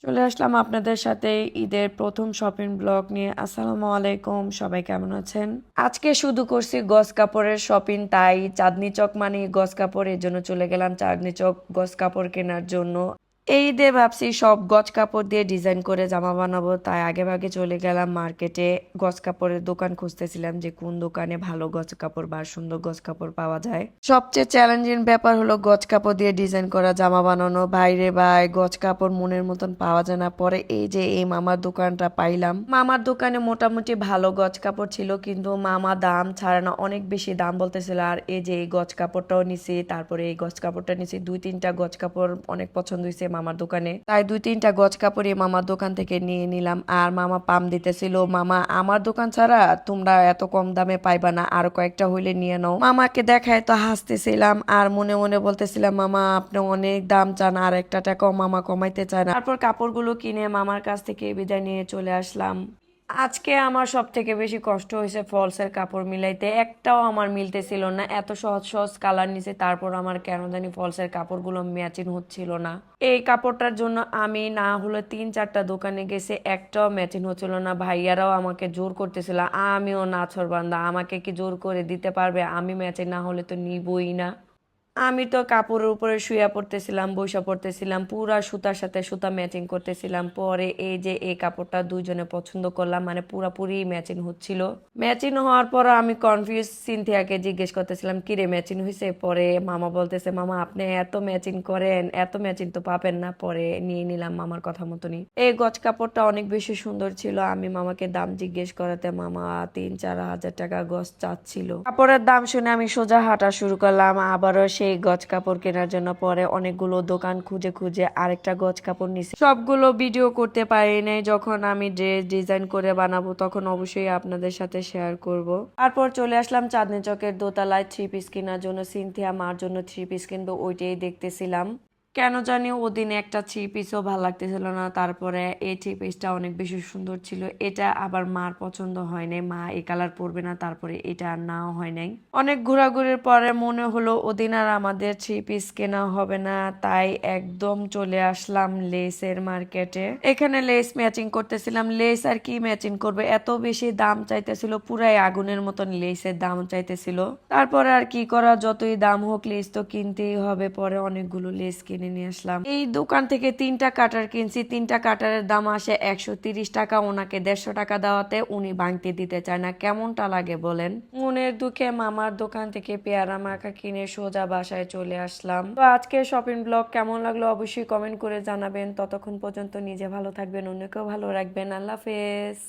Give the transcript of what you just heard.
চলে আসলাম আপনাদের সাথে ঈদের প্রথম শপিং ব্লগ নিয়ে। আসসালামু আলাইকুম, সবাই কেমন আছেন? আজকে শুধু করছি গস কাপড়ের শপিং, তাই চাঁদনি চক মানে গস কাপড়, এর জন্য চলে গেলাম চাঁদনি চক গস কাপড় কেনার জন্য। এই ঈদে ভাবছি সব গজ কাপড় দিয়ে ডিজাইন করে জামা বানাবো, তাই আগে ভাগে চলে গেলাম মার্কেটে। গজ কাপড়ের দোকান খুঁজতেছিলাম যে কোন দোকানে ভালো গজ কাপড় বা সুন্দর গজ কাপড় পাওয়া যায়। সবচেয়ে চ্যালেঞ্জিং ব্যাপার হলো গজ কাপড় দিয়ে ডিজাইন করা জামা বানানো। ভাইরে ভাই, গজ কাপড় মনের মতন পাওয়া যায় না। পরে এই যে এই মামার দোকানটা পাইলাম। মামার দোকানে মোটামুটি ভালো গজ কাপড় ছিল, কিন্তু মামা দাম ছাড়ে না, অনেক বেশি দাম বলতেছিল। আর এই যে এই গজ কাপড়টাও নিছি, তারপরে এই গজ কাপড়টা নিছি, দুই তিনটা গজ কাপড় অনেক পছন্দ হয়েছে মামার দোকানে, তাই দুই তিনটা গজ কাপড়ই মামার দোকান থেকে নিয়ে নিলাম। আর মামা পাম দিতেছিল, মামা আমার দোকান ছাড়া তোমরা এত কম দামে পাইবা না, আরো কয়েকটা হইলে নিয়ে নাও। মামাকে দেখায় তো হাসতেছিলাম আর মনে মনে বলতেছিলাম, মামা আপনি অনেক দাম চান, আর একটা টাকাও মামা কমাইতে চায় না। তারপর কাপড়গুলো কিনে মামার কাছ থেকে বিদায় নিয়ে চলে আসলাম। আজকে আমার সব থেকে বেশি কষ্ট হয়েছে ফলসের কাপড় মিলাইতে, একটাও আমার মিলতেছিল না। এত সহজ সহজ কালার নিছে, তারপর আমার কেন জানি ফলসের কাপড়গুলো ম্যাচিং হচ্ছিল না। এই কাপড়টার জন্য আমি না হলে 3-4টা দোকানে গেছে, একটাও ম্যাচিং হচ্ছিল না। ভাইয়ারাও আমাকে জোর করতেছিল, আমিও নাছোড়বান্দা, আমাকে কি জোর করে দিতে পারবে? আমি ম্যাচিং না হলে তো নিবই না। আমি তো কাপড়ের উপরে শুয়ে পড়তেছিলাম, বইসা পড়তেছিলাম, পুরা সুতার সাথে সুতা ম্যাচিং করতেছিলাম। পরে এই যে এই কাপড়টা দুইজনে পছন্দ করলাম, মানে পুরাপুরি ম্যাচিং হচ্ছিল। ম্যাচিং হওয়ার পর আমি কনফিউজ সিনথিয়াকে জিজ্ঞেস করতেছিলাম, কিরে ম্যাচিং হয়েছে? পরে মামা বলতেছে, মামা আপনি এত ম্যাচিং করেন, এত ম্যাচিং তো পাবেন না। পরে নিয়ে নিলাম মামার কথা মতনই। এই গজ কাপড়টা অনেক বেশি সুন্দর ছিল। আমি মামাকে দাম জিজ্ঞেস করাতে মামা 3-4 হাজার টাকা গজ চাচ্ছিল। কাপড়ের দাম শুনে আমি সোজা হাঁটা শুরু করলাম আবারও সেই গজ কাপড় কেনার জন্য। পরে অনেকগুলো দোকান খুঁজে খুঁজে আরেকটা গজ কাপড় নিছি। সবগুলো ভিডিও করতে পারি নাই, যখন আমি ড্রেস ডিজাইন করে বানাবো তখন অবশ্যই আপনাদের সাথে শেয়ার করব। তারপর চলে আসলাম চাঁদনি চকের দোতলায় 3 পিস কেনার জন্য। সিনথিয়া মার জন্য 3 পিস কিনবো, ওইটাই দেখতেছিলাম। কেন জানি ওদিনে একটা 3 পিসও ভালো লাগতেছিল না। তারপরে এই 3 পিসটা অনেক বেশি সুন্দর ছিল, এটা আবার মার পছন্দ হয় নাই, মা এই কালার পরবে না, তারপরে এটা আর নাও হয় নাই। অনেক ঘোরাঘুরির পরে মনে হলো ওদিন আর আমাদের 3 পিস কেনা হবে না, তাই একদম চলে আসলাম লেসের মার্কেটে। এখানে লেস ম্যাচিং করতেছিলাম। লেস আর কি ম্যাচিং করবে, এত বেশি দাম চাইতেছিল, পুরাই আগুনের মতন লেসের দাম চাইতেছিল। তারপরে আর কি করা, যতই দাম হোক লেস তো কিনতেই হবে। পরে অনেকগুলো লেস কিনে নিয়ে আসলাম। এই দোকান থেকে 3টা কাটার কিনছি, 3টা কাটারের দাম আসে 130 টাকা। ওনাকে 150 টাকা দেওয়াতে উনি ভাঙতে দিতে চায় না, কেমনটা লাগে বলেন? মনের দুঃখে মামার দোকান থেকে পেয়ারা মাখা কিনে সোজা বাসায় চলে আসলাম। তো আজকে শপিং ব্লগ কেমন লাগলো অবশ্যই কমেন্ট করে জানাবেন। ততক্ষণ পর্যন্ত নিজে ভালো থাকবেন, অন্যকেও ভালো রাখবেন। আল্লাহ হাফেজ।